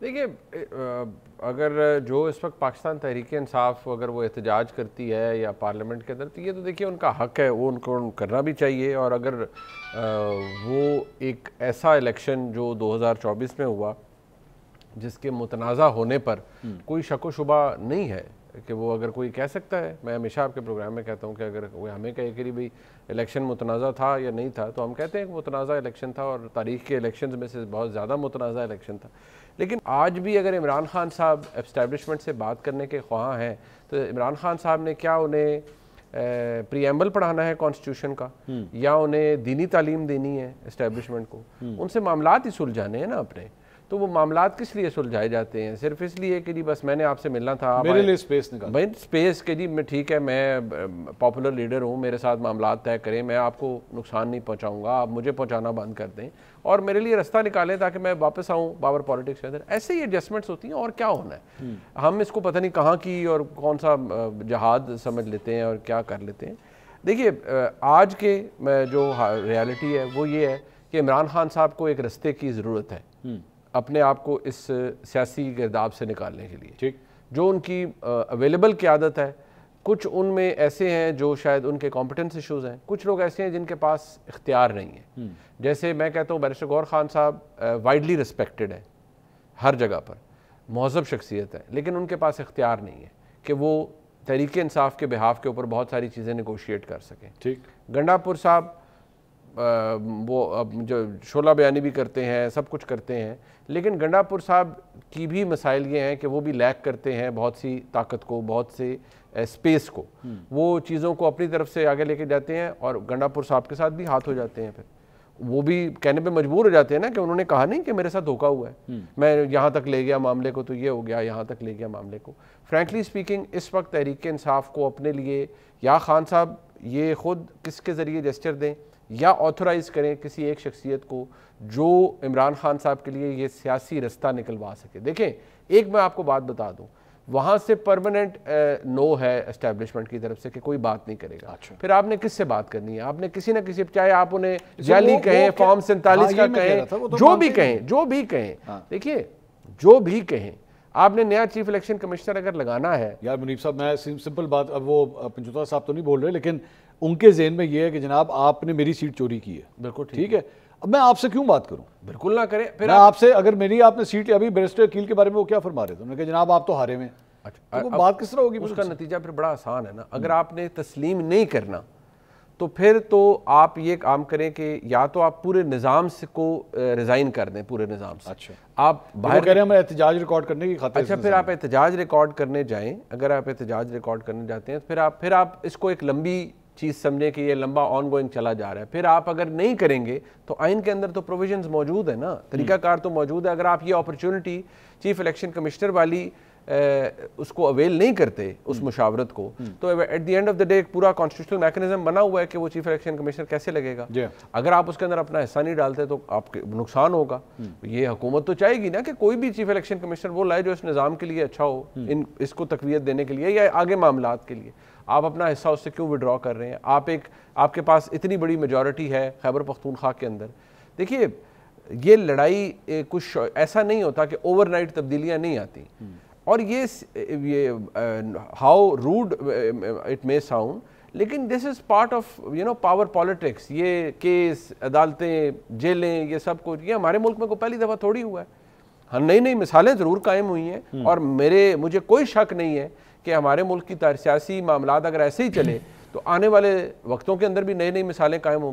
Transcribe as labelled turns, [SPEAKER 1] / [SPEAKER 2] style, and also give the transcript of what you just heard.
[SPEAKER 1] देखिए, अगर जो इस वक्त पाकिस्तान तहरीक इंसाफ अगर वो एहतजाज करती है या पार्लियामेंट के अंदर, तो ये तो देखिए उनका हक है, वो उनको करना भी चाहिए। और अगर वो एक ऐसा इलेक्शन जो 2024 में हुआ जिसके मुतनाज़ा होने पर कोई शक व शुबा नहीं है कि वो, अगर कोई कह सकता है, मैं हमेशा आपके प्रोग्राम में कहता हूँ कि अगर कोई हमें कहे कि भाई इलेक्शन मुतनाज़ा था या नहीं था, तो हम कहते हैं कि मुतनाज़ा इलेक्शन था और तारीख़ के इलेक्शन में से बहुत ज़्यादा मुतनाज़ा इलेक्शन था। लेकिन आज भी अगर इमरान खान साहब एस्टैब्लिशमेंट से बात करने के ख्वाह हैं, तो इमरान खान साहब ने क्या उन्हें प्रीएम्बल पढ़ाना है कॉन्स्टिट्यूशन का, या उन्हें दीनी तालीम देनी है एस्टैब्लिशमेंट को? उनसे मामलात ही सुलझाने हैं ना अपने। तो वो मामलात किस लिए सुलझाए जाते हैं? सिर्फ इसलिए कि जी बस मैंने आपसे मिलना था,
[SPEAKER 2] मेरे लिए स्पेस निकाल,
[SPEAKER 1] भाई स्पेस के जी मैं ठीक है, मैं पॉपुलर लीडर हूँ, मेरे साथ मामलात तय करें, मैं आपको नुकसान नहीं पहुँचाऊँगा, आप मुझे पहुँचाना बंद कर दें और मेरे लिए रास्ता निकालें ताकि मैं वापस आऊँ पावर पॉलिटिक्स के अंदर। ऐसे ही एडजस्टमेंट्स होती हैं, और क्या होना है। हम इसको पता नहीं कहाँ की और कौन सा जहाद समझ लेते हैं और क्या कर लेते हैं। देखिए, आज के जो रियलिटी है वो ये है कि इमरान खान साहब को एक रास्ते की ज़रूरत है अपने आप को इस सियासी गिरदाब से निकालने के लिए।
[SPEAKER 2] ठीक,
[SPEAKER 1] जो उनकी अवेलेबल क़यादत है, कुछ उनमें ऐसे हैं जो शायद उनके कॉम्पिटेंस इशूज़ हैं, कुछ लोग ऐसे हैं जिनके पास इख्तियार नहीं है। जैसे मैं कहता हूँ बैरिस्टर गौहर खान साहब वाइडली रिस्पेक्टेड है, हर जगह पर महज़ब शख्सियत है, लेकिन उनके पास इख्तियार नहीं है कि वो तहरीक इंसाफ के बिहाफ के ऊपर बहुत सारी चीज़ें नेगोशिएट कर सकें।
[SPEAKER 2] ठीक,
[SPEAKER 1] गंडापुर साहब वो अब जो शोला बयानी भी करते हैं, सब कुछ करते हैं, लेकिन गंडापुर साहब की भी मसाइल ये हैं कि वो भी लैक करते हैं बहुत सी ताकत को, बहुत से स्पेस को। वो चीज़ों को अपनी तरफ से आगे लेके जाते हैं और गंडापुर साहब के साथ भी हाथ हो जाते हैं। फिर वो भी कहने पे मजबूर हो जाते हैं ना कि उन्होंने कहा नहीं कि मेरे साथ धोखा हुआ है, मैं यहाँ तक ले गया मामले को तो ये हो गया, यहाँ तक ले गया मामले को। फ्रैंकली स्पीकिंग, इस वक्त तहरीक इंसाफ को अपने लिए या खान साहब ये ख़ुद किसके ज़रिए जेस्चर दें या ऑथोराइज़ करें किसी एक शख्सियत को जो इमरान खान साहब के लिए ये सियासी रास्ता निकलवा सके। देखें, एक मैं आपको बात बता दूं, वहाँ से परमानेंट नो है एस्टैब्लिशमेंट की तरफ से कि कोई बात नहीं करेगा।
[SPEAKER 2] अच्छा।
[SPEAKER 1] फिर आपने किससे बात करनी है? आपने किसी ना किसी, चाहे आप उन्हें जाली कहें, फॉर्म 47 का कहें, जो भी कहें, जो भी कहें। देखिए, जो भी कहें, आपने नया चीफ इलेक्शन कमिश्नर अगर लगाना है।
[SPEAKER 2] यार मुनीब साहब, मैं सिंपल बात, अब वो पंचोता साहब तो नहीं बोल रहे, लेकिन उनके ज़हन में ये है कि जनाब आपने मेरी सीट चोरी की है।
[SPEAKER 1] बिल्कुल
[SPEAKER 2] ठीक है, अब मैं आपसे क्यों बात करूं?
[SPEAKER 1] बिल्कुल ना करें। फिर
[SPEAKER 2] आपसे अगर मेरी आपने सीट, अभी बैरिस्टर अकील के बारे में वो क्या फरमा रहे थे, उन्होंने कहा जनाब आप तो हारे में। अच्छा, तो बात किस तरह होगी?
[SPEAKER 1] उसका नतीजा फिर बड़ा आसान है ना। अगर आपने तस्लीम नहीं करना तो फिर तो आप ये काम करें कि या तो आप पूरे निज़ाम से को रिज़ाइन कर दें, पूरे निज़ाम से।
[SPEAKER 2] अच्छा,
[SPEAKER 1] आप बाहर
[SPEAKER 2] कह रहे हैं मैं एहतजाज रिकॉर्ड करने की खातिर।
[SPEAKER 1] अच्छा, फिर आप एहतजाज रिकॉर्ड करने जाएं। अगर आप एहतजाज रिकॉर्ड करने जाते हैं फिर आप इसको एक लंबी चीज़ समझें कि ये लंबा ऑन गोइंग चला जा रहा है। फिर आप अगर नहीं करेंगे तो आइन के अंदर तो प्रोविजंस मौजूद है ना, तरीकाकार तो मौजूद है। अगर आप ये अपॉर्चुनिटी चीफ इलेक्शन कमिश्नर वाली उसको अवेल नहीं करते, उस मुशावरत को, तो at the end of the day एक पूरा कॉन्स्टिट्यूशनल मैकेनिज्म बना हुआ है कि वो चीफ इलेक्शन कमिश्नर कैसे लगेगा। अगर आप उसके अंदर अपना हिस्सा नहीं डालते तो आपके नुकसान होगा। ये हुकूमत तो चाहेगी ना कि कोई भी चीफ इलेक्शन कमिश्नर वो लाए जो इस निज़ाम के लिए अच्छा हो, इसको तकवीत देने के लिए या आगे मामलात के लिए। आप अपना हिस्सा उससे क्यों विड्रॉ कर रहे हैं? आपके पास इतनी बड़ी मेजॉरिटी है खैबर पख्तूनख्वा के अंदर। देखिए, ये लड़ाई कुछ ऐसा नहीं होता कि ओवरनाइट तब्दीलियां नहीं आती। और ये how rude it may sound, लेकिन this is part of power politics. ये केस, अदालतें, जेलें, ये सब कुछ ये हमारे मुल्क में को पहली दफ़ा थोड़ी हुआ है। हाँ, नई नई मिसालें ज़रूर कायम हुई हैं और मुझे कोई शक नहीं है कि हमारे मुल्क की सियासी मामलात अगर ऐसे ही चले तो आने वाले वक्तों के अंदर भी नई नई मिसालें कायम होंगी।